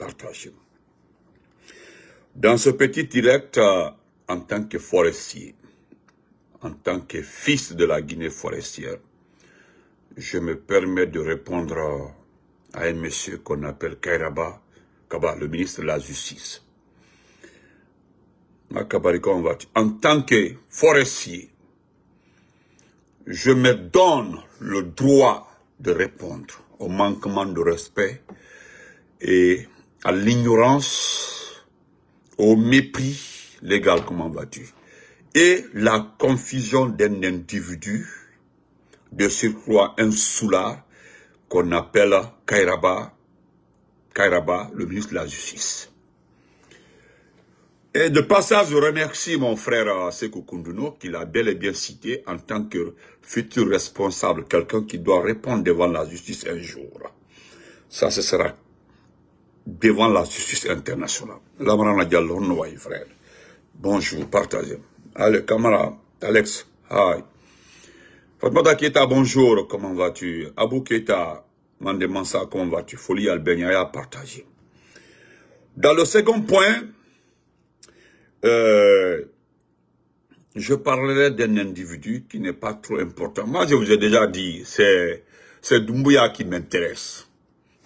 partager. Dans ce petit direct, en tant que forestier, en tant que fils de la Guinée forestière, je me permets de répondre à un monsieur qu'on appelle Kairaba Kaba, le ministre de la Justice. En tant que forestier, je me donne le droit de répondre au manquement de respect et à l'ignorance, au mépris légal, comment vas-tu, et la confusion d'un individu, de surcroît un soulard, qu'on appelle Kairaba, le ministre de la Justice. Et de passage, je remercie mon frère Sekou Kounduno, qui l'a bel et bien cité en tant que futur responsable, quelqu'un qui doit répondre devant la justice un jour. Ça, ce sera devant la justice internationale. Lamarana Diallo, frère. Bonjour, partagez. Allez, camarade, Alex, hi. Fatmata Keita, bonjour, comment vas-tu? Abou Keita, Mandemansa, comment vas-tu? Folie Albania, partagé. Dans le second point, je parlerai d'un individu qui n'est pas trop important. Moi, je vous ai déjà dit, c'est Doumbouya qui m'intéresse.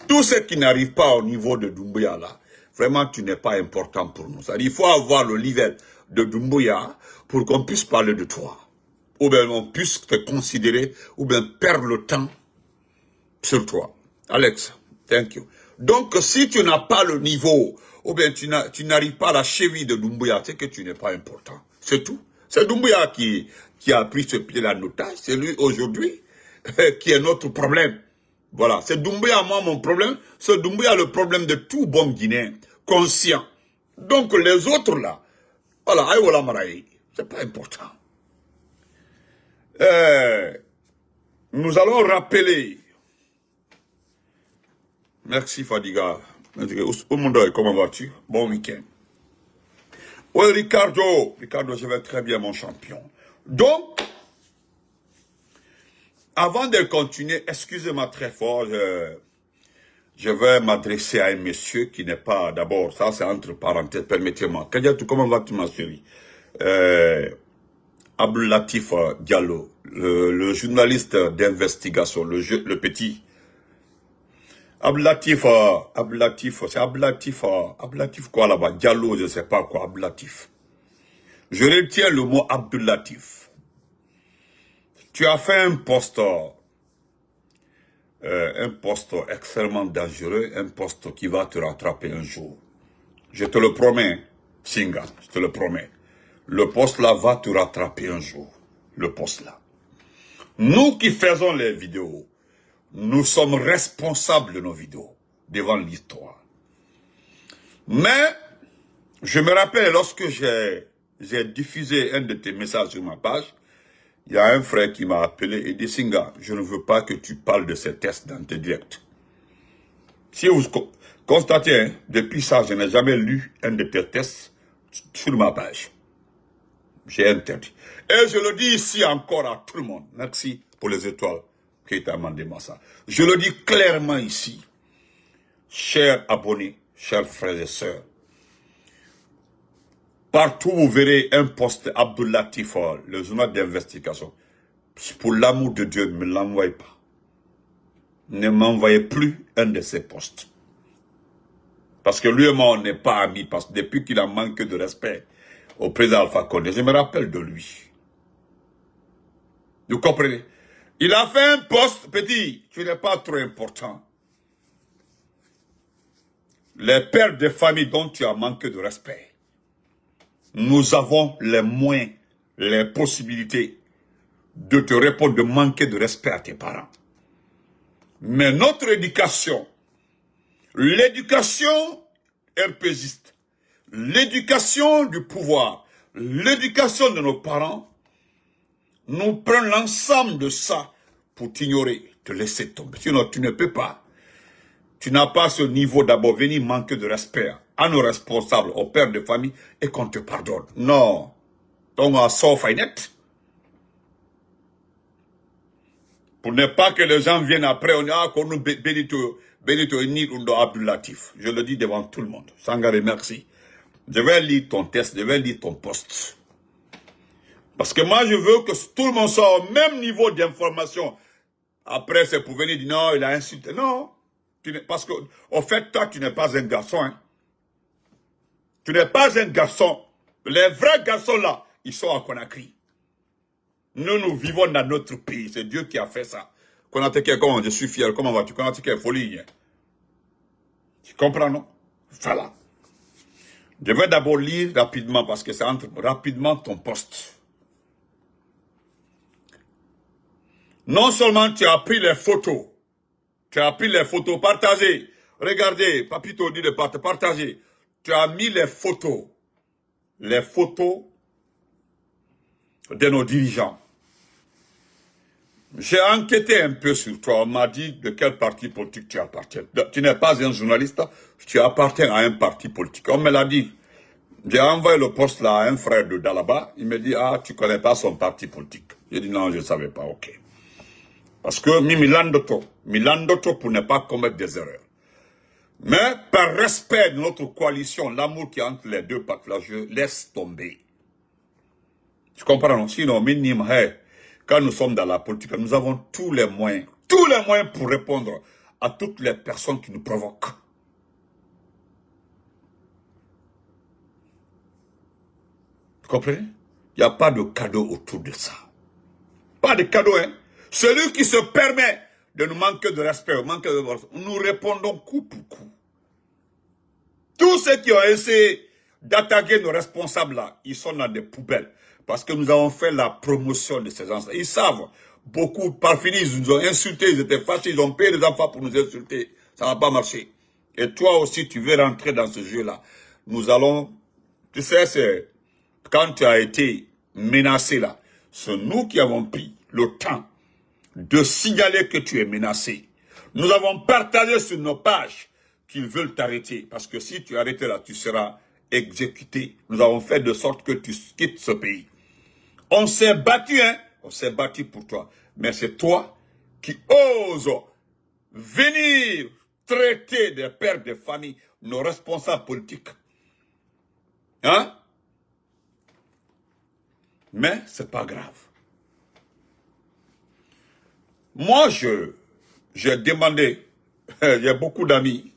Tout ce qui n'arrive pas au niveau de Doumbouya, là, vraiment, tu n'es pas important pour nous. Il faut avoir le level de Doumbouya pour qu'on puisse parler de toi. Ou bien on puisse te considérer, ou bien perdre le temps sur toi. Alex, thank you. Donc, si tu n'as pas le niveau, ou bien tu n'arrives pas à la cheville de Doumbouya, c'est que tu n'es pas important. C'est tout. C'est Doumbouya qui a pris ce pied-là en otage. C'est lui aujourd'hui qui est notre problème. Voilà. C'est Doumbouya, moi, mon problème. C'est Doumbouya le problème de tout bon Guinéen, conscient. Donc, les autres là, voilà, aïe, maraï, c'est pas important. Nous allons rappeler. Merci Fadiga. Comment vas-tu? Bon week-end. Oui, Ricardo, je vais très bien, mon champion. Donc, avant de continuer, excusez-moi très fort, je vais m'adresser à un monsieur qui n'est pas, d'abord, ça c'est entre parenthèses, permettez-moi. Kadiatou, comment vas-tu, ma chérie? Abdul Latif Diallo, le journaliste d'investigation, le petit. Abdul Latif quoi là-bas, Diallo, je ne sais pas quoi, Abdul Latif. Je retiens le mot Abdul Latif. Tu as fait un poste extrêmement dangereux, un poste qui va te rattraper un jour. Je te le promets, Singa, je te le promets. Le poste là va te rattraper un jour. Le poste là. Nous qui faisons les vidéos, nous sommes responsables de nos vidéos devant l'histoire. Mais, je me rappelle lorsque j'ai diffusé un de tes messages sur ma page, il y a un frère qui m'a appelé et dit, Singa, je ne veux pas que tu parles de ces tests dans tes directs. Si vous constatez, hein, depuis ça, je n'ai jamais lu un de tes tests sur ma page. J'ai interdit. Et je le dis ici encore à tout le monde. Merci pour les étoiles qui t'a demandé ça. Je le dis clairement ici. Chers abonnés, chers frères et sœurs. Partout vous verrez un poste Abdul Latif, le journal d'investigation. Pour l'amour de Dieu, ne me l'envoyez pas. Ne m'envoyez plus un de ces postes. Parce que lui et moi, on n'est pas amis. Parce que depuis qu'il a manqué de respect au président Alpha Condé, je me rappelle de lui. Vous comprenez? Il a fait un poste, petit, qui n'est pas trop important. Les pères de famille dont tu as manqué de respect. Nous avons les moyens, les possibilités de te répondre, de manquer de respect à tes parents. Mais notre éducation, l'éducation RPGiste, l'éducation du pouvoir, l'éducation de nos parents, nous prenons l'ensemble de ça pour t'ignorer, te laisser tomber. Sinon, tu ne peux pas. Tu n'as pas ce niveau d'abord, venir manquer de respect à nos responsables, aux pères de famille, et qu'on te pardonne. Non. Donc, on sort net. Pour ne pas que les gens viennent après, on dit, qu'on nous bénit Benito Enir Undo Abdoulatif. Je le dis devant tout le monde. Sangare, merci. Je vais lire ton test, je vais lire ton post. Parce que moi, je veux que tout le monde soit au même niveau d'information. Après, c'est pour venir dire non, il a insulté. Non. Parce que, au fait, toi, tu n'es pas un garçon. Hein. Tu n'es pas un garçon. Les vrais garçons là, ils sont à Conakry. Nous, nous vivons dans notre pays. C'est Dieu qui a fait ça. Konateke, comment je suis fier. Comment vas-tu? Konateke, folie. Hein. Tu comprends, non? Voilà. Je vais d'abord lire rapidement parce que ça entre rapidement ton poste. Non seulement tu as pris les photos, partagez. Regardez, Papito dit de partager. Tu as mis les photos de nos dirigeants. J'ai enquêté un peu sur toi, on m'a dit de quel parti politique tu appartiens. Tu n'es pas un journaliste, tu appartiens à un parti politique. On me l'a dit. J'ai envoyé le poste là à un frère de Dalaba, il me dit, ah, tu connais pas son parti politique. J'ai dit, non, je ne savais pas, ok. Parce que Milandoto pour ne pas commettre des erreurs. Mais par respect de notre coalition, l'amour qui est entre les deux partis là, je laisse tomber. Tu comprends, non? Sinon, minimum, quand nous sommes dans la politique, nous avons tous les moyens pour répondre à toutes les personnes qui nous provoquent. Vous comprenez? Il n'y a pas de cadeau autour de ça. Pas de cadeau, hein. Celui qui se permet de nous manquer de respect, nous répondons coup pour coup. Tous ceux qui ont essayé d'attaquer nos responsables là, ils sont dans des poubelles. Parce que nous avons fait la promotion de ces gens. Ils savent, beaucoup, par fini, ils nous ont insultés, ils étaient fâchés, ils ont payé les enfants pour nous insulter. Ça n'a pas marché. Et toi aussi, tu veux rentrer dans ce jeu-là. Nous allons, tu sais, c'est quand tu as été menacé là, c'est nous qui avons pris le temps de signaler que tu es menacé. Nous avons partagé sur nos pages qu'ils veulent t'arrêter. Parce que si tu es arrêté là, tu seras exécuté. Nous avons fait de sorte que tu quittes ce pays. On s'est battu, hein. On s'est battu pour toi. Mais c'est toi qui oses venir traiter des pères de famille, nos responsables politiques. Hein? Mais c'est pas grave. Moi, j'ai demandé, il y a beaucoup d'amis,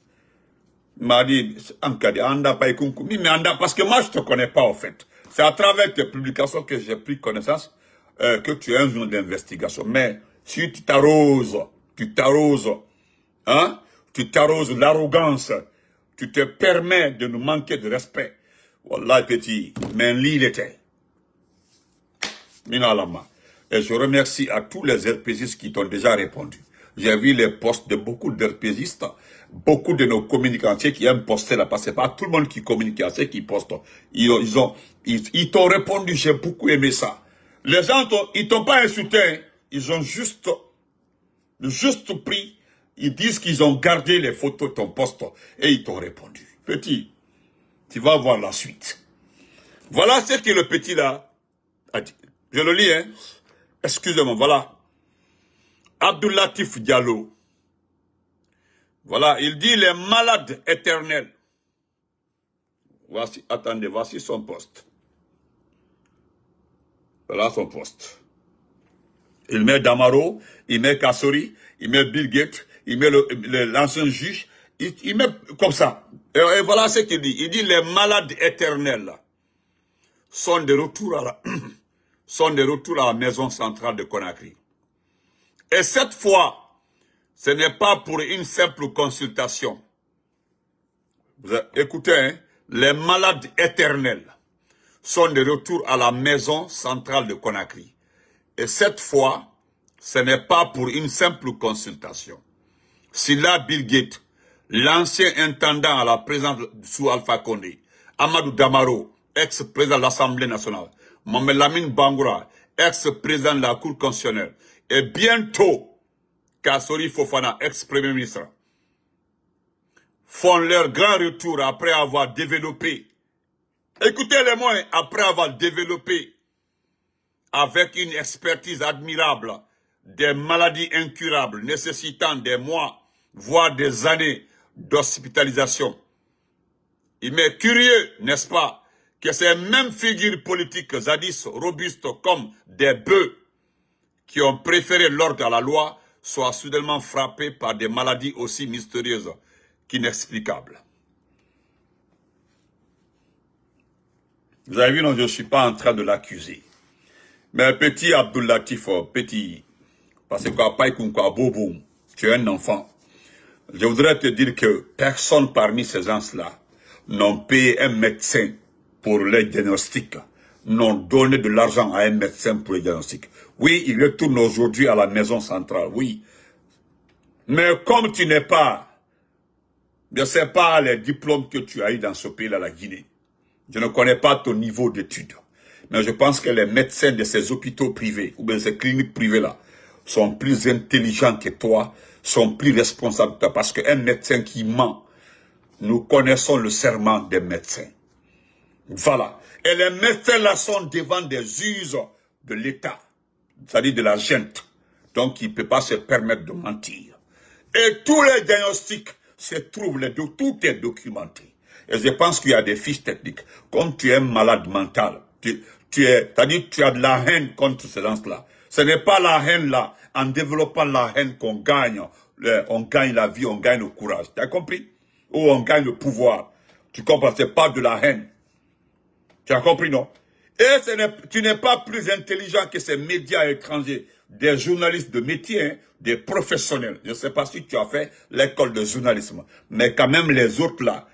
m'a dit, parce que moi, je te connais pas, en fait. C'est à travers tes publications que j'ai pris connaissance que tu es un journal d'investigation. Mais si tu t'arroses, hein, tu t'arroses l'arrogance, tu te permets de nous manquer de respect. Wallah, petit, mais l'île était. Minalama. Et je remercie à tous les RPGistes qui t'ont déjà répondu. J'ai vu les posts de beaucoup d'RPGistes, beaucoup de nos communicants qui aiment poster là, parce que c'est pas tout le monde qui communique, c'est qui poste. Ils t'ont répondu, j'ai beaucoup aimé ça. Les gens, ils t'ont pas insulté, hein. Ils ont juste pris, ils disent qu'ils ont gardé les photos de ton poste et ils t'ont répondu. Petit, tu vas voir la suite. Voilà ce que le petit là a dit. Je le lis, hein. Excusez-moi, voilà. Abdoulatif Diallo. Voilà, il dit les malades éternels. Voici, attendez, voici son poste. Voilà son poste. Il met Damaro, il met Kassori, il met Bill Gates, il met l'ancien juge, il met comme ça. Et voilà ce qu'il dit. Il dit les malades éternels sont de retour à la maison centrale de Conakry. Et cette fois, ce n'est pas pour une simple consultation. Écoutez, hein, les malades éternels sont de retour à la maison centrale de Conakry. Et cette fois, ce n'est pas pour une simple consultation. Silla Bill Gates, l'ancien intendant à la présidence sous Alpha Condé, Amadou Damaro, ex-président de l'Assemblée nationale, Mohamed Lamine Bangoura, ex-président de la Cour constitutionnelle, et bientôt, Kassori Fofana, ex-premier ministre, font leur grand retour après avoir développé, écoutez les mots, après avoir développé, avec une expertise admirable, des maladies incurables nécessitant des mois voire des années d'hospitalisation. Il m'est curieux, n'est-ce pas, que ces mêmes figures politiques, zadis robustes comme des bœufs, qui ont préféré l'ordre à la loi, soient soudainement frappés par des maladies aussi mystérieuses qu'inexplicables. Vous avez vu, non, je ne suis pas en train de l'accuser. Mais petit Abdul Latif, petit, parce que quoi, pas quoi, bobo, tu es un enfant. Je voudrais te dire que personne parmi ces gens-là n'ont payé un médecin pour les diagnostics, n'ont donné de l'argent à un médecin pour les diagnostics. Oui, il retourne aujourd'hui à la maison centrale, oui. Mais comme tu n'es pas, je ne sais pas les diplômes que tu as eu dans ce pays-là, la Guinée. Je ne connais pas ton niveau d'études. Mais je pense que les médecins de ces hôpitaux privés, ou bien ces cliniques privées-là, sont plus intelligents que toi, sont plus responsables que toi. Parce qu'un médecin qui ment, nous connaissons le serment des médecins. Voilà. Et les médecins là sont devant des juges de l'État, c'est-à-dire de la gente. Donc, il ne peut pas se permettre de mentir. Et tous les diagnostics se trouvent, tout est documenté. Et je pense qu'il y a des fiches techniques. Comme tu es malade mental, c'est-à-dire tu as de la haine contre ces gens-là. Ce n'est pas la haine là, en développant la haine qu'on gagne. On gagne la vie, on gagne le courage. Tu as compris? Ou on gagne le pouvoir. Tu comprends? Ce n'est pas de la haine. Tu as compris, non? Et tu n'es pas plus intelligent que ces médias étrangers, des journalistes de métier, hein, des professionnels. Je ne sais pas si tu as fait l'école de journalisme, mais quand même les autres là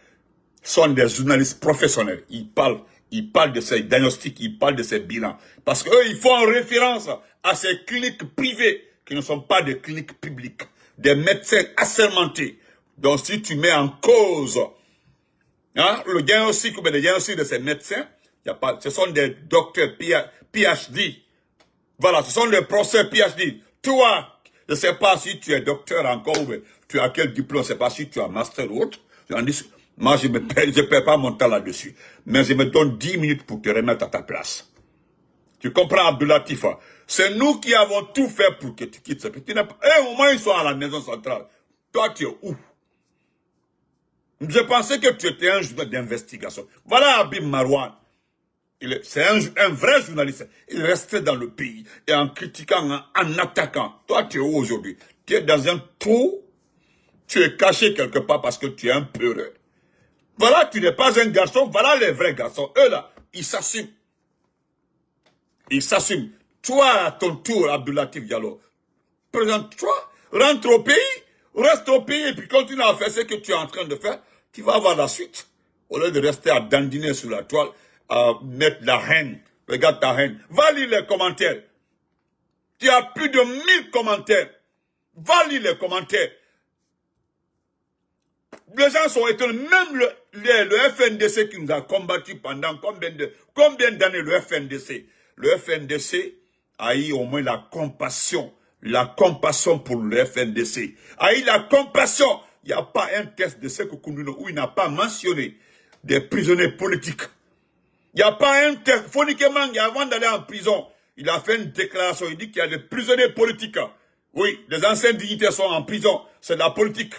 sont des journalistes professionnels. Ils parlent de ces diagnostics, ils parlent de ces bilans. Parce qu'eux, ils font référence à ces cliniques privées qui ne sont pas des cliniques publiques, des médecins assermentés. Donc si tu mets en cause le diagnostic ou bien le diagnostic de ces médecins, ce sont des docteurs PhD. Voilà, ce sont des professeurs PhD. Toi, je ne sais pas si tu es docteur encore ou tu as quel diplôme, je ne sais pas si tu as master ou autre. Moi, je ne perds pas mon temps là-dessus. Mais je me donne 10 minutes pour te remettre à ta place. Tu comprends, Abdoulatif? C'est nous qui avons tout fait pour que tu quittes ce pays. Au moment où ils sont à la maison centrale, toi, tu es où? Je pensais que tu étais un journaliste d'investigation. Voilà Habib Marouane. C'est un vrai journaliste. Il restait dans le pays. Et en critiquant, en attaquant. Toi, tu es où aujourd'hui? Tu es dans un trou. Tu es caché quelque part parce que tu es un peureux. Voilà, tu n'es pas un garçon. Voilà les vrais garçons. Eux là, ils s'assument. Ils s'assument. Toi, à ton tour, Abdoulatif Diallo, présente-toi, rentre au pays, reste au pays et puis continue à faire ce que tu es en train de faire. Tu vas avoir la suite. Au lieu de rester à dandiner sur la toile, à mettre la haine. Regarde ta haine. Va lire les commentaires. Tu as plus de 1000 commentaires. Va lire les commentaires. Les gens sont étonnés. Même le FNDC qui nous a combattu pendant combien d'années le FNDC? Le FNDC a eu au moins la compassion pour le FNDC. A eu la compassion. Il n'y a pas un test de Sékou Koundoulou où il n'a pas mentionné des prisonniers politiques. Il n'y a pas un test. Fonike Mangue, avant d'aller en prison, il a fait une déclaration. Il dit qu'il y a des prisonniers politiques. Oui, les anciens dignitaires sont en prison. C'est de la politique.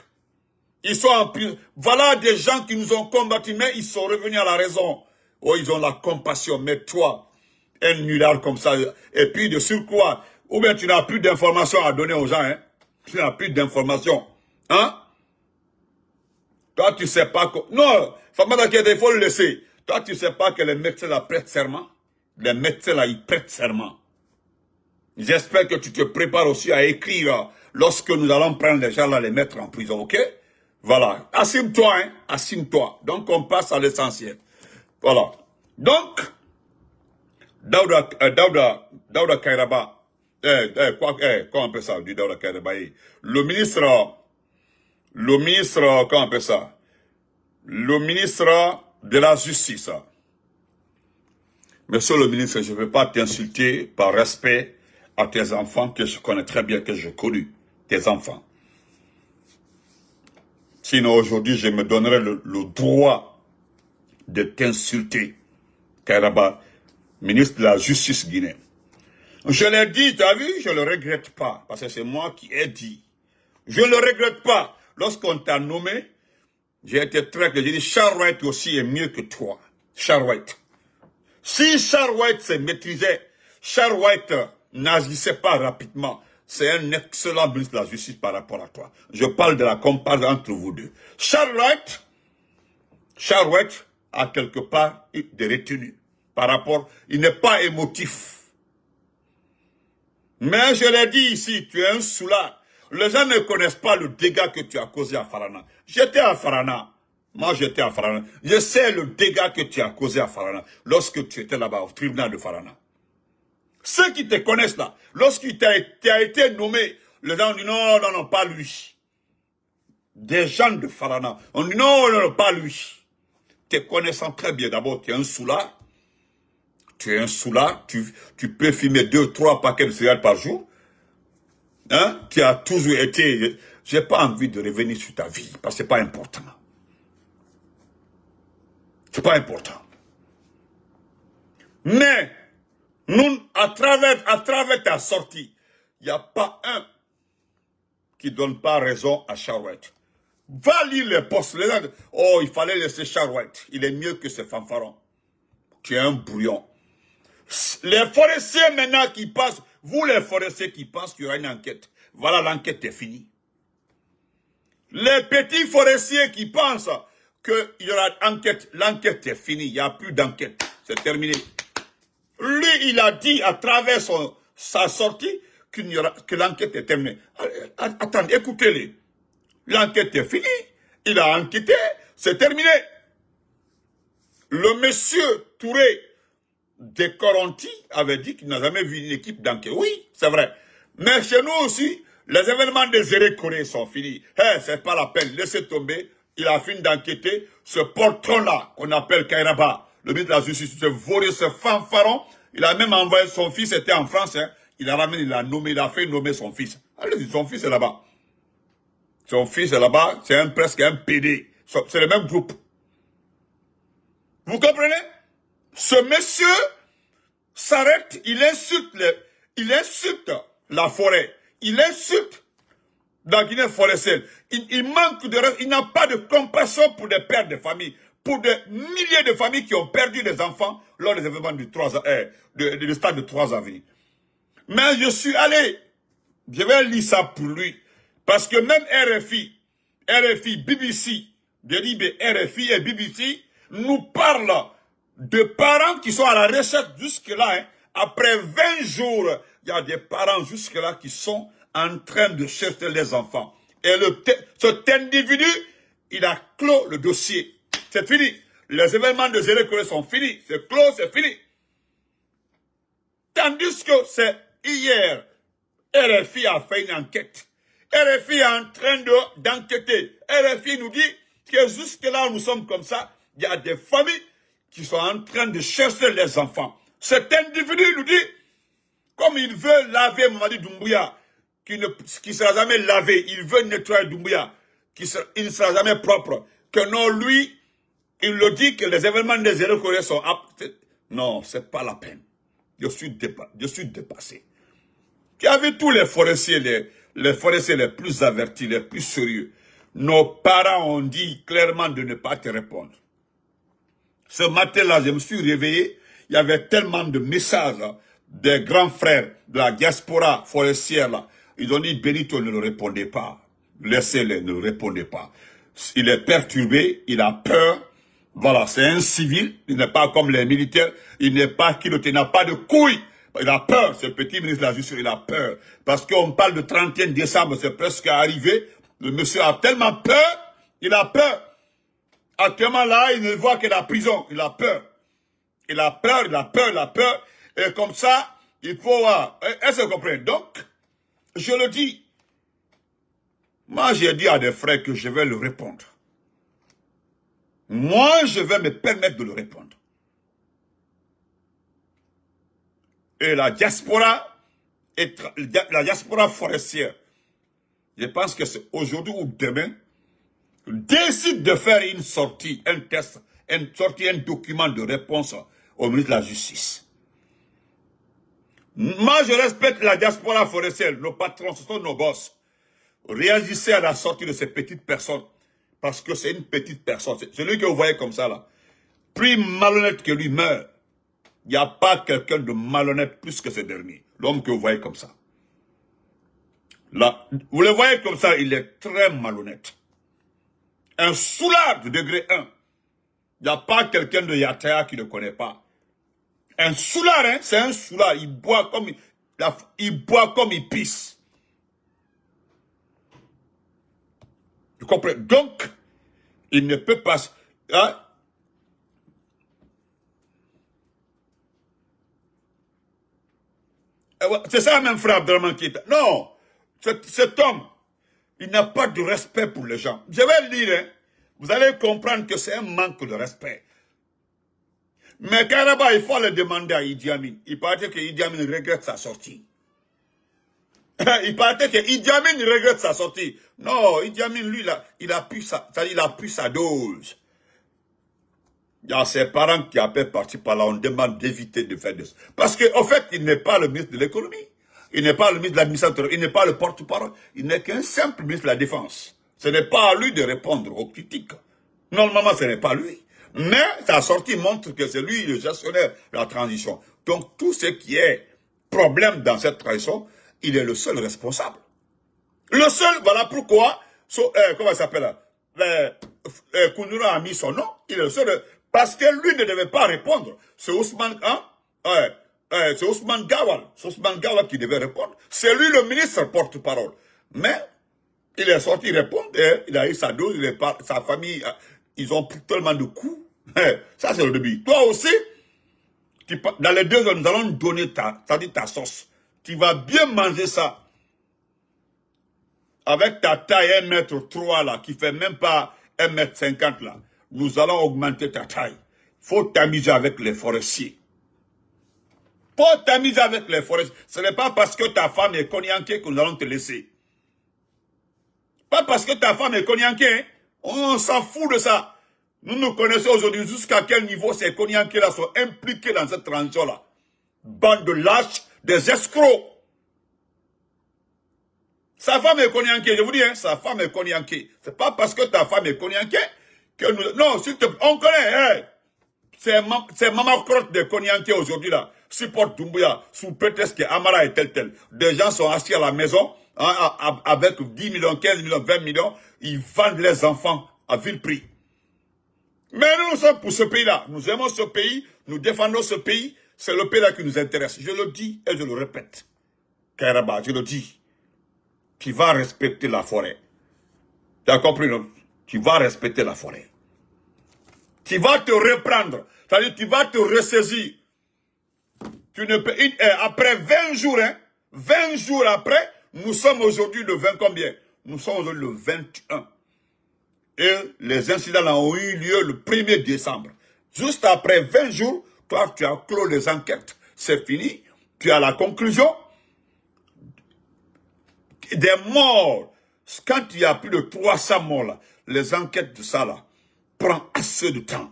Ils sont en prison. Voilà des gens qui nous ont combattus, mais ils sont revenus à la raison. Oh, ils ont la compassion. Mais toi, un nulard comme ça, et puis de surcroît, ou bien tu n'as plus d'informations à donner aux gens, hein. Tu n'as plus d'informations. Hein? Toi, tu sais pas que... Non, il faut le laisser. Toi, tu sais pas que les médecins là prêtent serment. Les médecins là, ils prêtent serment. J'espère que tu te prépares aussi à écrire lorsque nous allons prendre les gens là, les mettre en prison, ok? Voilà. Assume-toi, hein? Assume-toi. Donc, on passe à l'essentiel. Voilà. Donc, Daouda Kairaba, comment on appelle ça, du Daouda Kairaba, le ministre, comment on appelle ça? Le ministre de la Justice. Monsieur le ministre, je ne veux pas t'insulter par respect à tes enfants que je connais très bien, que je connais, tes enfants. Sinon, aujourd'hui, je me donnerai le droit de t'insulter, Kairaba, ministre de la Justice guinéenne. Je l'ai dit, tu as vu, je ne le regrette pas, parce que c'est moi qui ai dit. Je ne le regrette pas. lorsqu'on t'a nommé, j'ai été très clair. J'ai dit, Charles Wright aussi est mieux que toi. Charles Wright. Si Charles Wright se maîtrisait, Charles Wright n'agissait pas rapidement. C'est un excellent ministre de la Justice par rapport à toi. Je parle de la comparaison entre vous deux. Charles Wright a quelque part des retenues par rapport, il n'est pas émotif. Mais je l'ai dit ici, tu es un soulard. Les gens ne connaissent pas le dégât que tu as causé à Farana. J'étais à Farana. Moi, j'étais à Farana. Je sais le dégât que tu as causé à Farana lorsque tu étais là-bas au tribunal de Farana. Ceux qui te connaissent là, lorsqu'il t'a été nommé, les gens ont dit non, non, non, pas lui. Des gens de Farana ont dit non, non, non, pas lui. Te connaissant très bien, d'abord, tu es un soulard. Tu es un soulard, tu peux fumer 2-3 paquets de cigarettes par jour. Hein? Tu as toujours été... J'ai pas envie de revenir sur ta vie, parce que c'est pas important. C'est pas important. Mais, nous, à travers ta sortie, il n'y a pas un qui ne donne pas raison à Charles Wright. Va lire les postes. Les gens, oh, il fallait laisser Charles Wright. Il est mieux que ce fanfaron. Tu es un bouillon. Les forestiers maintenant qui passent, vous les forestiers qui pensent qu'il y aura une enquête, voilà, l'enquête est finie. Les petits forestiers qui pensent qu'il y aura une enquête, l'enquête est finie, il n'y a plus d'enquête, c'est terminé. Lui, il a dit à travers sa sortie que l'enquête est terminée. Attendez, écoutez-le. L'enquête est finie, il a enquêté, c'est terminé. Le monsieur Touré de Coronti avait dit qu'il n'a jamais vu une équipe d'enquête. Oui, c'est vrai. Mais chez nous aussi, les événements des Zéré Corée sont finis. Hey, c'est pas la peine, laissez tomber. Il a fini d'enquêter. Ce portron-là, qu'on appelle Kairaba, le ministre de la Justice, ce volé, ce fanfaron, il a même envoyé son fils, c'était en France, hein. Il a ramené, il a nommé, il a fait nommer son fils. Allez, son fils est là-bas. Son fils est là-bas, c'est presque un PD. C'est le même groupe. Vous comprenez? Ce monsieur s'arrête, il insulte la forêt, il insulte la Guinée forestière. Il manque de reste, il n'a pas de compassion pour des pères de famille, pour des milliers de familles qui ont perdu des enfants lors des événements du stade de 3 avril. Mais je suis allé, je vais lire ça pour lui, parce que même RFI, BBC, RFI et BBC nous parlent de parents qui sont à la recherche jusque-là. Hein. Après 20 jours, il y a des parents jusque-là qui sont en train de chercher les enfants. Et cet individu, il a clos le dossier. C'est fini. Les événements de Zéré Corée sont finis. C'est clos, c'est fini. Tandis que c'est hier, RFI a fait une enquête. RFI est en train d'enquêter. RFI nous dit que jusque-là, nous sommes comme ça. Il y a des familles qui sont en train de chercher les enfants. Cet individu nous dit, comme il veut laver Mamadi Doumbouya, qui ne sera jamais lavé, il veut nettoyer Doumbouya, il ne sera jamais propre, que non, lui, il le dit que les événements des Zéré Corée sont aptes. Non, c'est pas la peine. Je suis dépassé. Tu as vu tous les forestiers, les forestiers les plus avertis, les plus sérieux. Nos parents ont dit clairement de ne pas te répondre. Ce matin-là, je me suis réveillé, il y avait tellement de messages des grands frères de la diaspora forestière là. Ils ont dit, Benito ne le répondez pas. Laissez-les, ne le répondez pas. Il est perturbé, il a peur. Voilà, c'est un civil, il n'est pas comme les militaires, il n'est pas culotté, il n'a pas de couilles. Il a peur, ce petit ministre de la Justice, il a peur. Parce qu'on parle de 31 décembre, c'est presque arrivé. Le monsieur a tellement peur, il a peur. Actuellement là, il ne voit que la prison, il a peur. Il a peur, il a peur, il a peur. Et comme ça, il faut... Est-ce que vous comprenez? Donc, je le dis. Moi, j'ai dit à des frères que je vais le répondre. Moi, je vais me permettre de le répondre. Et la diaspora forestière, je pense que c'est aujourd'hui ou demain, décide de faire une sortie, un test, un document de réponse au ministre de la Justice. Moi, je respecte la diaspora forestière, nos patrons, ce sont nos boss. réagissez à la sortie de ces petites personnes. Parce que c'est une petite personne. Celui que vous voyez comme ça, là. Plus malhonnête que lui meurt. Il n'y a pas quelqu'un de malhonnête plus que ce dernier. L'homme que vous voyez comme ça. Là, vous le voyez comme ça, il est très malhonnête. Un soulard de degré 1. Il n'y a pas quelqu'un de Yatea qui ne connaît pas. Un soulard, hein, c'est un soulard. Il boit comme il pisse. Vous comprenez? Donc, il ne peut pas... Hein? C'est ça même frère Abdelrahman qui est... Non, cet homme, il n'a pas de respect pour les gens. Je vais le lire, hein. Vous allez comprendre que c'est un manque de respect. Mais carrément, il faut le demander à Idi Amin. Il paraît que Idi Amin regrette sa sortie. Il paraît que Idi Amin regrette sa sortie. Non, Idi Amin, lui, il a pris sa dose. Il y a ses parents qui appellent parti par là, on demande d'éviter de faire de ça. Parce qu'en fait, il n'est pas le ministre de l'économie. Il n'est pas le ministre de l'administration. Il n'est pas le porte-parole. Il n'est qu'un simple ministre de la Défense. Ce n'est pas à lui de répondre aux critiques. Normalement, ce n'est pas lui. Mais sa sortie montre que c'est lui le gestionnaire de la transition. Donc, tout ce qui est problème dans cette transition, il est le seul responsable. Le seul, voilà pourquoi, comment il s'appelle Kounoura a mis son nom, il est le seul, parce que lui ne devait pas répondre. C'est Ousmane, hein? C'est Ousmane Gawal. C'est Ousmane Gawal qui devait répondre. C'est lui le ministre porte-parole. Mais, il est sorti répondre, il a eu sa dose, sa famille, ils ont pris tellement de coups. Ça, c'est le début. Toi aussi, dans les 2 heures, nous allons donner ta sauce. Tu vas bien manger ça. Avec ta taille 1,3 m là, qui fait même pas 1,50 m là, nous allons augmenter ta taille. Faut t'amuser avec les forestiers. Faut t'amuser avec les forestiers. Ce n'est pas parce que ta femme est cognaquée que nous allons te laisser. Pas parce que ta femme est cognaquée, hein? On s'en fout de ça. Nous nous connaissons aujourd'hui jusqu'à quel niveau ces cognaqués là sont impliqués dans cette transition là. Bande de lâches, des escrocs. Sa femme est cognaquée, je vous dis, hein, sa femme est cognaquée. C'est pas parce que ta femme est cognaquée que nous... Non, on connaît, hein. C'est Maman Crotte de cognaqués aujourd'hui là. Supporte Doumbouya, sous prétexte que Amara est tel. Des gens sont assis à la maison, hein, avec 10 millions, 15 millions, 20 millions. Ils vendent les enfants à vil prix. Mais nous sommes pour ce pays-là. Nous aimons ce pays, nous défendons ce pays. C'est le pays-là qui nous intéresse. Je le dis et je le répète. Kairaba, je le dis. Tu vas respecter la forêt. Tu as compris, non? Tu vas respecter la forêt. Tu vas te reprendre. C'est-à-dire, tu vas te ressaisir. Tu ne peux, après 20 jours, hein, 20 jours après, nous sommes aujourd'hui le 20 combien? Nous sommes aujourd'hui le 21. Et les incidents ont eu lieu le 1er décembre. Juste après 20 jours, toi, tu as clos les enquêtes. C'est fini. Tu as la conclusion. Des morts. Quand il y a plus de 300 morts, là, les enquêtes de ça, là, prennent assez de temps.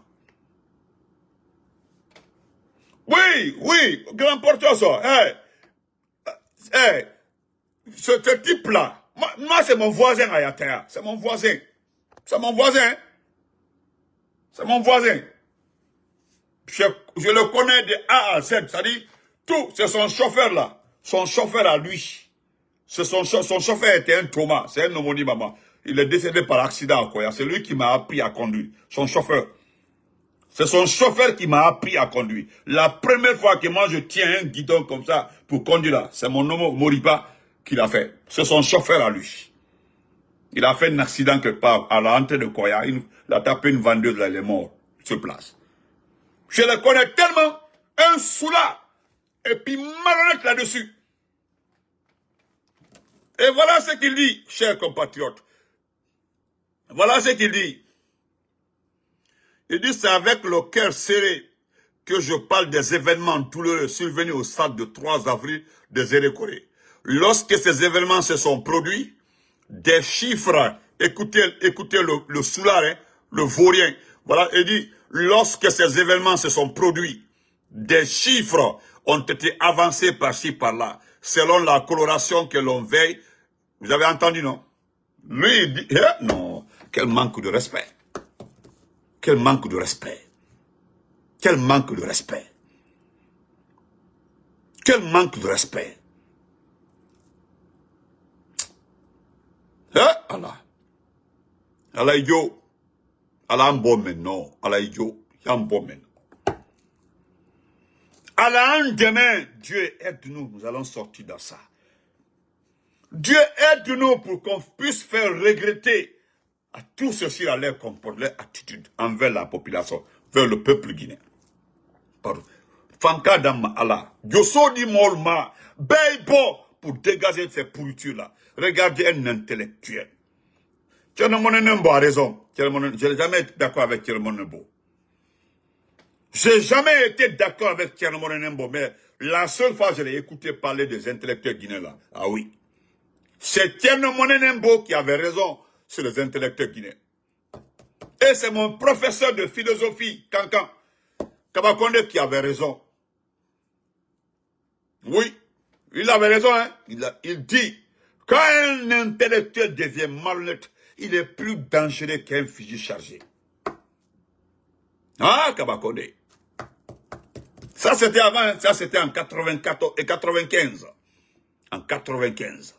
Oui, grand porteur, ça. Ce type-là, moi c'est mon voisin à Yatea. C'est mon voisin. C'est mon voisin. C'est mon voisin. Je le connais de A à Z. C'est-à-dire, tout, c'est son chauffeur là. Son chauffeur à lui. Son chauffeur était un Thomas. C'est un homonyme maman. Il est décédé par accident à Koya. C'est lui qui m'a appris à conduire. Son chauffeur. C'est son chauffeur qui m'a appris à conduire. La première fois que moi je tiens un guidon comme ça pour conduire là, c'est mon nom Moriba qui l'a fait. C'est son chauffeur à lui. Il a fait un accident quelque part à l'entrée de Koya. Il a tapé une vendeuse là, elle est morte sur place. Je le connais tellement, un soulard, et puis malhonnête là-dessus. Et voilà ce qu'il dit, chers compatriotes. Voilà ce qu'il dit. Il dit, c'est avec le cœur serré que je parle des événements douloureux survenus au stade de 3 avril des Érécorés. Lorsque ces événements se sont produits, des chiffres, écoutez le soulard, hein, le vaurien. Voilà, il dit, lorsque ces événements se sont produits, des chiffres ont été avancés par-ci, par-là, selon la coloration que l'on veille. Vous avez entendu, non? Lui, il dit, non, quel manque de respect. Quel manque de respect. Quel manque de respect. Quel manque de respect. Allah. Allah yo. Allah un bon non. Allah yo. Un bon Allah un demain. Dieu aide-nous. Nous allons sortir de ça. Dieu aide-nous pour qu'on puisse faire regretter à tous ceux-ci à leur comportement, leur attitude envers la population, vers le peuple guinéen. Pardon. Fanka Dama Allah. Yoso di molma. Beibo pour dégager ces pourritures-là. Regardez un intellectuel. Tchernomonenembo a raison. Je n'ai jamais été d'accord avec Tchernomonenembo. J'ai jamais été d'accord avec Tchernomonenembo, mais la seule fois que je l'ai écouté parler des intellectuels guinéens là, ah oui. C'est Tchernomonenembo qui avait raison sur les intellectuels guinéens. Et c'est mon professeur de philosophie, Kankan Kabakonde, qui avait raison. Oui, il avait raison, hein. Il dit, quand un intellectuel devient malhonnête, il est plus dangereux qu'un fusil chargé. Ah, Kabakonde. Ça, c'était avant, ça, c'était en 94 et 95. En 95.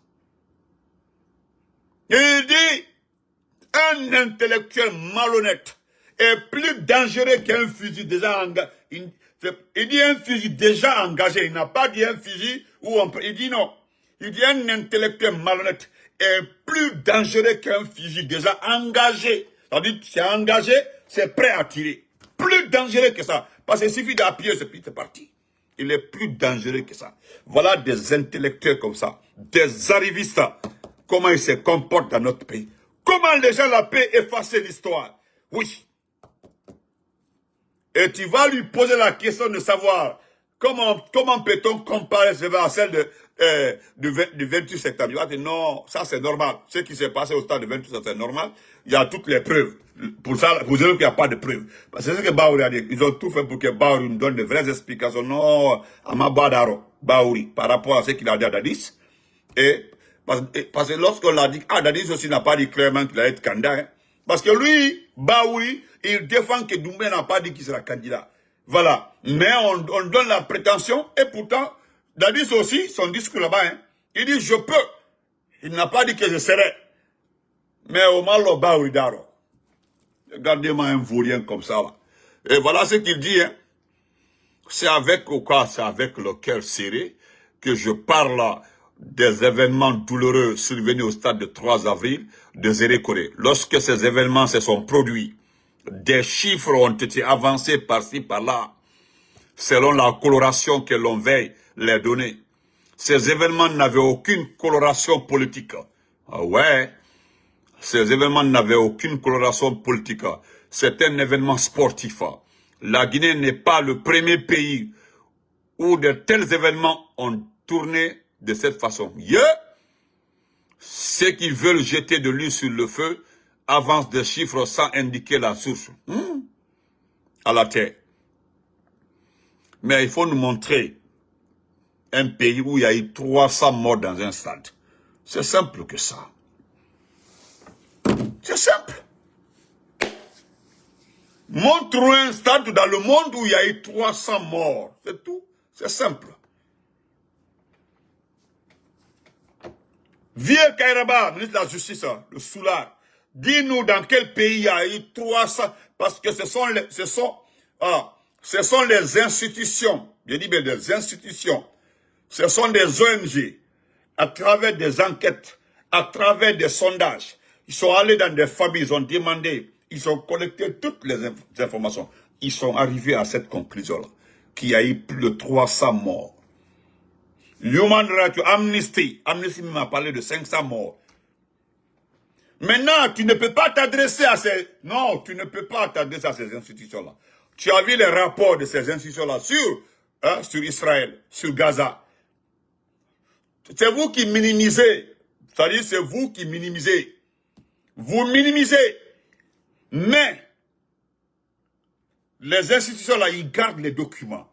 Il dit, un intellectuel malhonnête est plus dangereux qu'un fusil déjà engagé. Il dit un fusil déjà engagé. Il n'a pas dit un fusil où on peut. Il dit non. Il dit un intellectuel malhonnête est plus dangereux qu'un fusil déjà engagé. C'est-à-dire que c'est engagé, c'est prêt à tirer. Plus dangereux que ça. Parce qu'il suffit d'appuyer, c'est parti. Il est plus dangereux que ça. Voilà des intellectuels comme ça. Des arrivistes. Comment ils se comportent dans notre pays. Comment les gens la paix effacer l'histoire. Oui. Et tu vas lui poser la question de savoir comment peut-on comparer celle du 28 septembre. Il va dire non, ça c'est normal. Ce qui s'est passé au stade du 28 septembre, c'est normal. Il y a toutes les preuves. Pour ça, vous savez qu'il n'y a pas de preuves. Parce que c'est ce que Baouri a dit. Ils ont tout fait pour que Baouri nous donne de vraies explications. Non, Amabadaro, Baouri, par rapport à ce qu'il a dit à Dadis. Et parce que lorsqu'on l'a dit, Dadis aussi n'a pas dit clairement qu'il allait être candidat. Hein. Parce que lui, Baouri, il défend que Doumbé n'a pas dit qu'il sera candidat. Voilà. Mais on donne la prétention, et pourtant, Dadis aussi, son discours là-bas, hein, il dit je peux. Il n'a pas dit que je serai. Mais au malo Baouri Daro. Regardez-moi un vaurien comme ça. Là. Et voilà ce qu'il dit. Hein. C'est avec le cœur serré que je parle des événements douloureux survenus au stade de 3 avril de Zérékoré. Lorsque ces événements se sont produits, des chiffres ont été avancés par-ci, par-là, selon la coloration que l'on veuille les donner. Ces événements n'avaient aucune coloration politique. Ah ouais, ces événements n'avaient aucune coloration politique. C'est un événement sportif. La Guinée n'est pas le premier pays où de tels événements ont tourné de cette façon. Ceux qui veulent jeter de l'huile sur le feu avancent des chiffres sans indiquer la source. À la terre. Mais il faut nous montrer un pays où il y a eu 300 morts dans un stade. C'est simple que ça. C'est simple. Montre-nous un stade dans le monde où il y a eu 300 morts. C'est tout. C'est simple. Vieux Kairaba, ministre de la Justice, le Soulard, dis-nous dans quel pays il y a eu 300, parce que ce sont les institutions, je dis bien des institutions, ce sont des ONG, à travers des enquêtes, à travers des sondages, ils sont allés dans des familles, ils ont demandé, ils ont collecté toutes les informations, ils sont arrivés à cette conclusion-là, qu'il y a eu plus de 300 morts. Human Rights, Amnesty m'a parlé de 500 morts. Maintenant, tu ne peux pas t'adresser à ces... Non, tu ne peux pas t'adresser à ces institutions-là. Tu as vu les rapports de ces institutions-là sur Israël, sur Gaza. C'est vous qui minimisez. C'est-à-dire, c'est vous qui minimisez. Vous minimisez. Mais, les institutions-là, ils gardent les documents.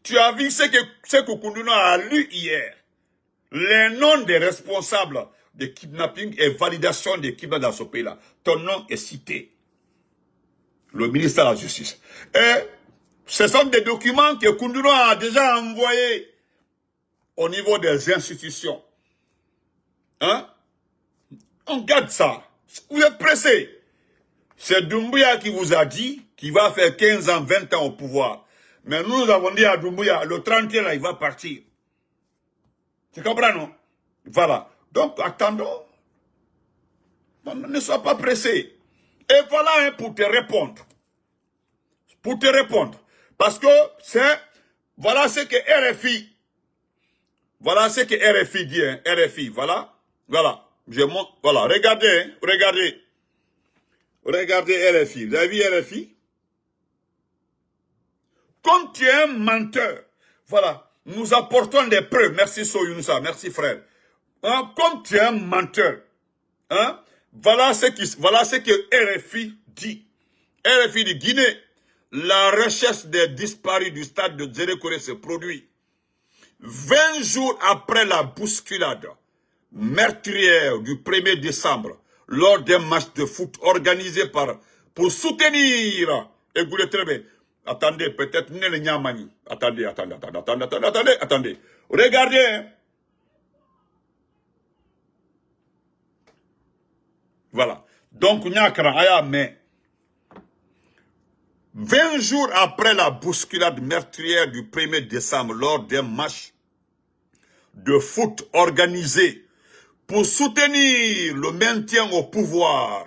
Tu as vu ce que Koukoundouna a lu hier. Les noms des responsables de kidnapping et validation des kidnappings dans ce pays-là. Ton nom est cité. Le ministère de la Justice. Et ce sont des documents que Koundouro a déjà envoyés au niveau des institutions. Hein? On garde ça. Vous êtes pressé. C'est Doumbouya qui vous a dit qu'il va faire 15 ans, 20 ans au pouvoir. Mais nous avons dit à Doumbouya, le 31, là, il va partir. Tu comprends, non? Voilà. Donc, attendons. Ne sois pas pressé. Et voilà hein, pour te répondre. Pour te répondre. Parce que c'est... Voilà ce que RFI... Voilà ce que RFI dit. Hein, RFI, voilà. Voilà. Je montre. Voilà. Regardez. Hein, regardez. Regardez RFI. Vous avez vu RFI? Comme tu es un menteur. Voilà. Nous apportons des preuves. Merci Soyunsa. Merci frère. Hein, comme tu es un menteur. Hein, voilà ce que RFI dit. RFI dit Guinée. La recherche des disparus du stade de Djerekoré se produit 20 jours après la bousculade meurtrière du 1er décembre lors d'un match de foot organisé pour soutenir. Écoutez très bien. Attendez, peut-être Nele Nyamani. Attendez. Regardez. Hein. Voilà. Donc, Nyakran, aya, mais 20 jours après la bousculade meurtrière du 1er décembre lors d'un match de foot organisé pour soutenir le maintien au pouvoir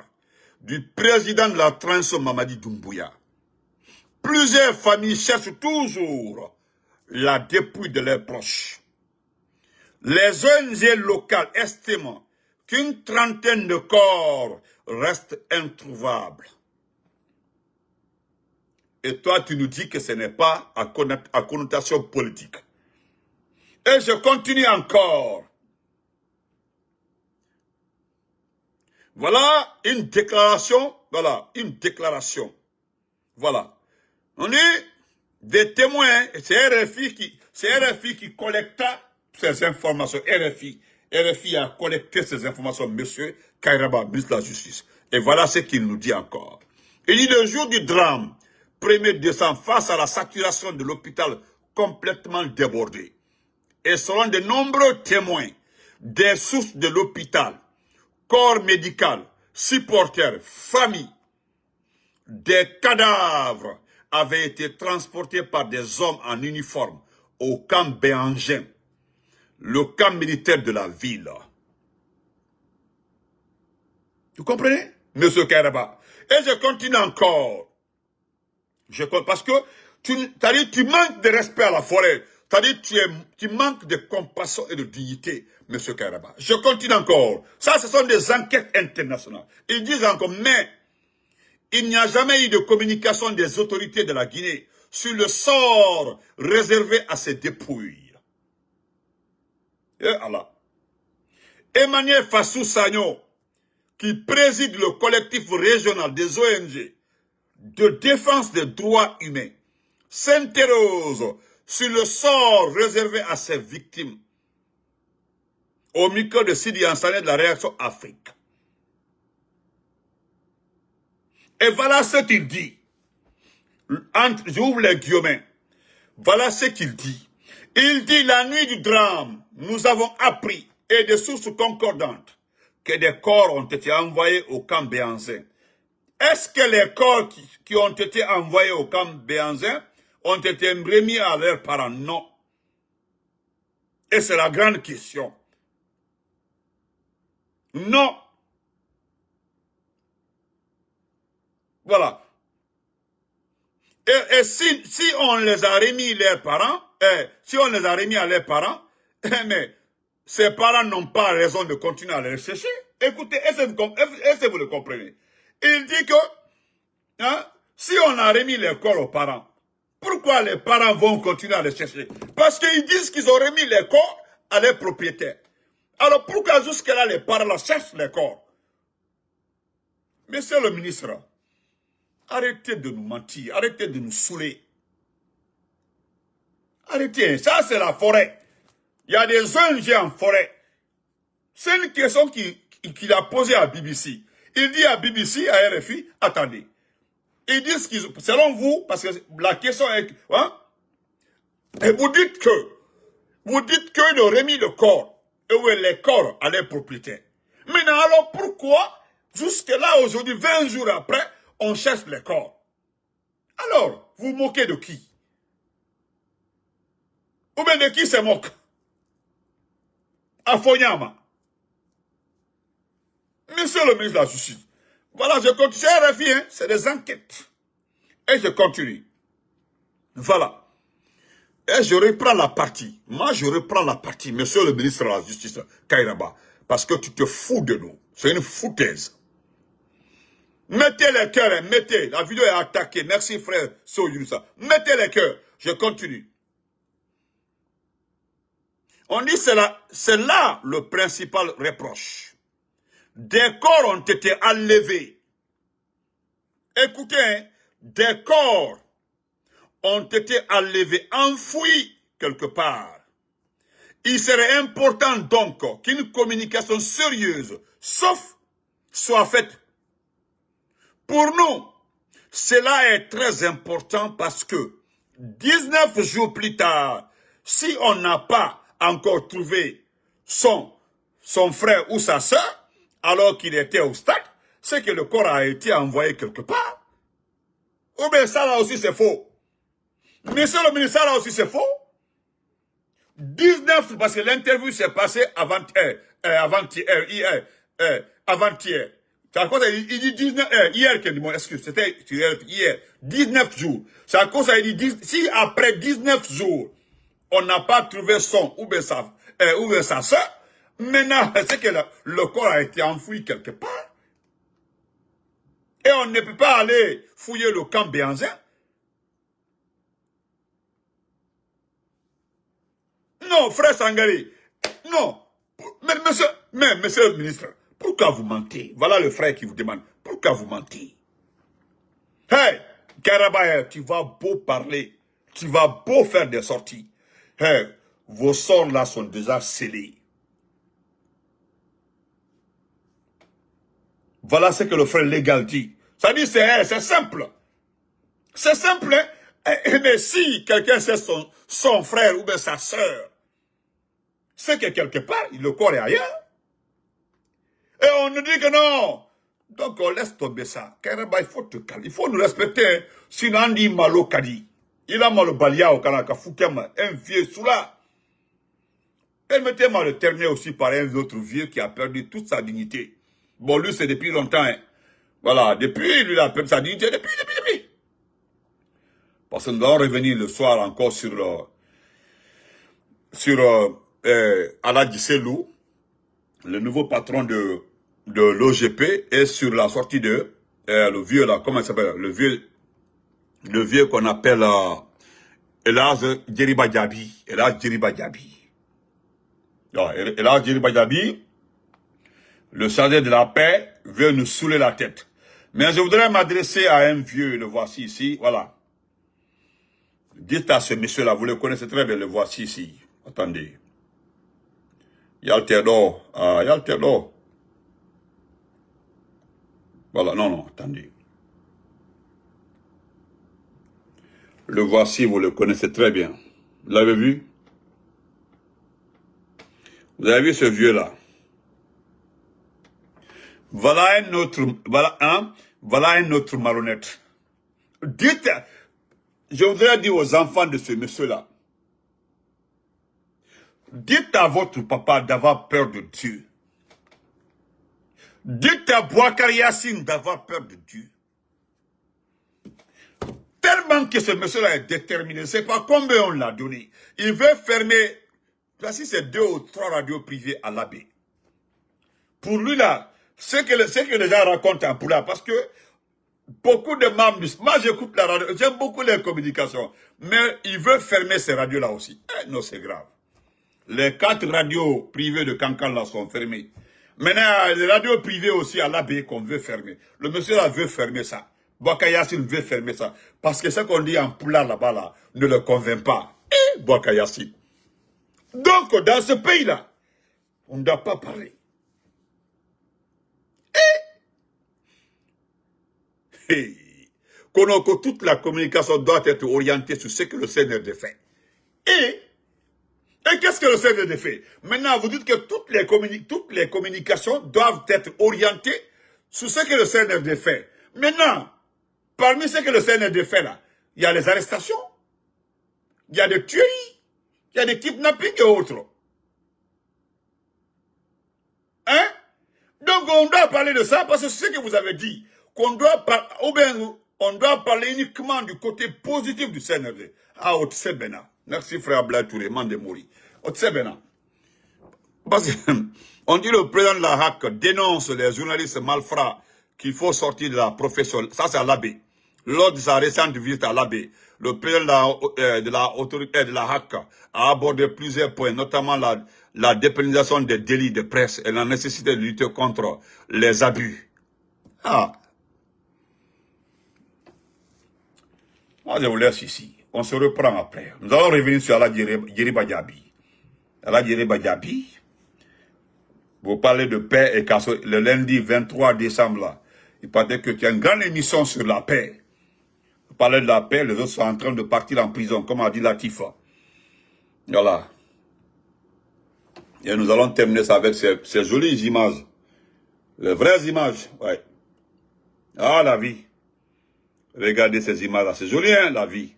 du président de la transition Mamadi Doumbouya, plusieurs familles cherchent toujours la dépouille de leurs proches. Les ONG locales estiment qu'une trentaine de corps restent introuvables. Et toi, tu nous dis que ce n'est pas à connotation politique. Et je continue encore. Voilà une déclaration. Voilà, une déclaration. Voilà. On est des témoins. C'est RFI qui collecta ces informations. RFI a collecté ces informations, monsieur Kairaba, ministre de la Justice. Et voilà ce qu'il nous dit encore. Il dit le jour du drame, 1er décembre, face à la saturation de l'hôpital complètement débordé. Et selon de nombreux témoins, des sources de l'hôpital, corps médical, supporters, familles, des cadavres avaient été transportés par des hommes en uniforme au camp Béangin, le camp militaire de la ville. Vous comprenez, monsieur Kairaba? Et je continue encore. Parce que tu manques de respect à la forêt. C'est-à-dire tu manques de compassion et de dignité, monsieur Kairaba. Je continue encore. Ça, ce sont des enquêtes internationales. Ils disent encore, mais il n'y a jamais eu de communication des autorités de la Guinée sur le sort réservé à ces dépouilles. Et Allah. Emmanuel Fassou Sagno, qui préside le collectif régional des ONG de défense des droits humains, s'interroge sur le sort réservé à ces victimes au micro de Sidi Ansane de la Réaction Afrique. Et voilà ce qu'il dit. J'ouvre les guillemets. Voilà ce qu'il dit. Il dit la nuit du drame, nous avons appris, et de sources concordantes, que des corps ont été envoyés au camp Béanzin. Est-ce que les corps qui ont été envoyés au camp Béanzin ont été remis à leurs parents? Non. Et c'est la grande question. Non. Voilà. Et si on les a remis leurs parents, si on les a remis à leurs parents, mais ces parents n'ont pas raison de continuer à les rechercher. Écoutez, est-ce que vous le comprenez? Il dit que, hein, si on a remis les corps aux parents, pourquoi les parents vont continuer à les chercher? Parce qu'ils disent qu'ils ont remis les corps à leurs propriétaires. Alors pourquoi jusque-là les parents cherchent les corps? Monsieur le ministre, arrêtez de nous mentir, arrêtez de nous saouler. Arrêtez, ça c'est la forêt. Il y a des ONG en forêt. C'est une question qu'il a posée à BBC. Il dit à BBC, à RFI, attendez. Ils disent qu'ils, selon vous, parce que la question est, hein, et vous dites qu'ils ont remis le corps, et où est les corps à leurs propriétaires. Maintenant, alors pourquoi, jusque là, aujourd'hui, 20 jours après, on cherche les corps? Alors, vous moquez de qui? Ou bien de qui se moque? Afonyama. Monsieur le ministre de la Justice. Voilà, je continue. C'est RFI, hein, c'est des enquêtes. Et je continue. Voilà. Et je reprends la partie. Moi, je reprends la partie, monsieur le ministre de la Justice, Kairaba. Parce que tu te fous de nous. C'est une foutaise. Mettez les cœurs, hein, mettez. La vidéo est attaquée. Merci, frère Soyousa. Mettez les cœurs. Je continue. On dit c'est là le principal reproche. Des corps ont été enlevés. Écoutez, hein, des corps ont été enlevés, enfouis quelque part. Il serait important donc qu'une communication sérieuse, sauf, soit faite. Pour nous, cela est très important parce que 19 jours plus tard, si on n'a pas encore trouvé son frère ou sa soeur, alors qu'il était au stade, c'est que le corps a été envoyé quelque part. Ou bien ça là aussi c'est faux. Monsieur le ministre, ça là aussi c'est faux. 19, parce que l'interview s'est passée avant-hier. C'est à cause il dit 19, hier, excuse, c'était hier, 19 jours. C'est à cause il dit, si après 19 jours, on n'a pas trouvé son ou bien sa soeur, maintenant, c'est que le corps a été enfoui quelque part. Et on ne peut pas aller fouiller le camp Béanzin. Non, frère Sangaré, non. Mais monsieur le ministre, pourquoi vous mentez? Voilà le frère qui vous demande. Pourquoi vous mentez? Hey, Karabaya, tu vas beau parler, tu vas beau faire des sorties. Hey, vos sorts là sont déjà scellés. Voilà ce que le frère légal dit. Ça dit, c'est simple. C'est simple, hein? Mais si quelqu'un sait son frère ou bien sa soeur, c'est que quelque part, le corps est ailleurs. Et on nous dit que non. Donc on laisse tomber ça. Il faut te calmer. Il faut nous respecter. Sinon on dit malo kadi. Il a mal balia au Kanaka Foukema. Un vieux soula. Permettez-moi de terminer aussi par un autre vieux qui a perdu toute sa dignité. Bon, lui, c'est depuis longtemps. Hein. Voilà, depuis, lui, il a perdu sa dignité. Depuis. Parce que nous allons revenir le soir encore sur Aladji Selou, le nouveau patron de l'OGP, et sur la sortie de le vieux là, comment il s'appelle, le vieux qu'on appelle Elhadj Djeriba Diaby. Elhadj Djeriba Diaby, le chargé de la paix, veut nous saouler la tête. Mais je voudrais m'adresser à un vieux, le voici ici, voilà. Dites à ce monsieur-là, vous le connaissez très bien, le voici ici. Attendez. Yalterdor. Ah, Yalterdor. Voilà, non, attendez. Le voici, vous le connaissez très bien. Vous l'avez vu? Vous avez vu ce vieux-là? Voilà un autre malhonnête. Dites, je voudrais dire aux enfants de ce monsieur-là, dites à votre papa d'avoir peur de Dieu. Dites à Bouakar Yassine d'avoir peur de Dieu. Tellement que ce monsieur-là est déterminé, c'est pas combien on l'a donné. Il veut fermer, voici c'est 2 ou 3 radios privées à l'abbé. Pour lui là, ce que les gens racontent en Poula, parce que beaucoup de membres, moi j'écoute la radio, j'aime beaucoup les communications, mais il veut fermer ces radios-là aussi. Eh, non, c'est grave. Les 4 radios privées de Kankan là sont fermées. Maintenant, les radios privées aussi à l'abbé qu'on veut fermer. Le monsieur là veut fermer ça. Bouakar Yassine veut fermer ça. Parce que ce qu'on dit en Poula là-bas là, ne le convainc pas. Et Bouakar Yassine. Donc, dans ce pays-là, on ne doit pas parler. Que toute la communication doit être orientée sur ce que le CNRD fait. Et qu'est-ce que le CNRD fait? Maintenant, vous dites que toutes les communications doivent être orientées sur ce que le CNRD fait. Maintenant, parmi ce que le CNRD fait là, il y a les arrestations, il y a des tueries, il y a des kidnappings et autres. Hein? Donc on doit parler de ça parce que c'est ce que vous avez dit. Qu'on doit on doit parler uniquement du côté positif du CNRD. Ah, Otsebena. Merci frère Abla Touré, Mandemori. Otsebena. Parce qu'on dit le président de la HAC dénonce les journalistes malfrats qu'il faut sortir de la profession. Ça, c'est à l'abbé. Lors de sa récente visite à l'abbé, le président de la HAC a abordé plusieurs points, notamment la dépénalisation des délits de presse et la nécessité de lutter contre les abus. Ah. Moi, je vous laisse ici. On se reprend après. Nous allons revenir sur Yeriba Diaby. Yeriba Diaby, vous parlez de paix et le lundi 23 décembre, là, il paraît que tu as une grande émission sur la paix. Vous parlez de la paix, les autres sont en train de partir en prison, comme a dit Latifa. Voilà. Et nous allons terminer ça avec ces jolies images. Les vraies images, ouais. Ah, la vie. Regardez ces images-là. C'est joli, hein, la vie.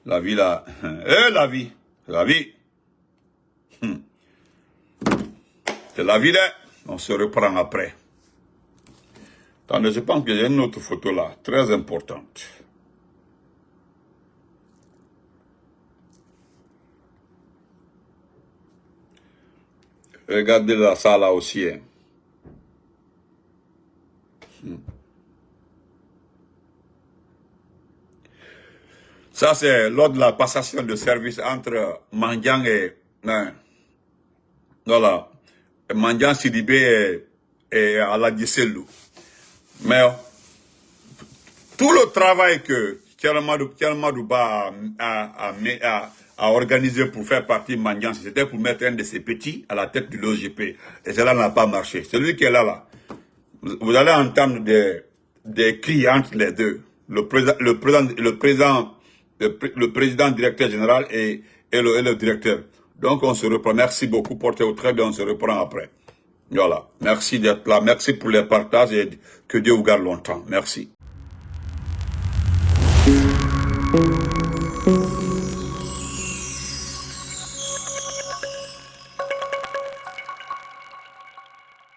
La vie, là. La vie. La vie. C'est la vie, là. On se reprend après. Attendez, je pense qu'il y a une autre photo là, très importante. Regardez la salle là aussi. Hein. Ça, c'est lors de la passation de service entre Mandiang et... voilà. Mandiang Sidibé et Aladji Sellou. Mais tout le travail que Tchalmadouba a organisé pour faire partie de Mandiang, c'était pour mettre un de ses petits à la tête du l'OGP. Et cela n'a pas marché. Celui qui est là, vous allez entendre des cris entre les deux. Le président directeur général et le directeur. Donc on se reprend. Merci beaucoup, portez-vous très bien, on se reprend après. Voilà. Merci d'être là. Merci pour les partages et que Dieu vous garde longtemps. Merci.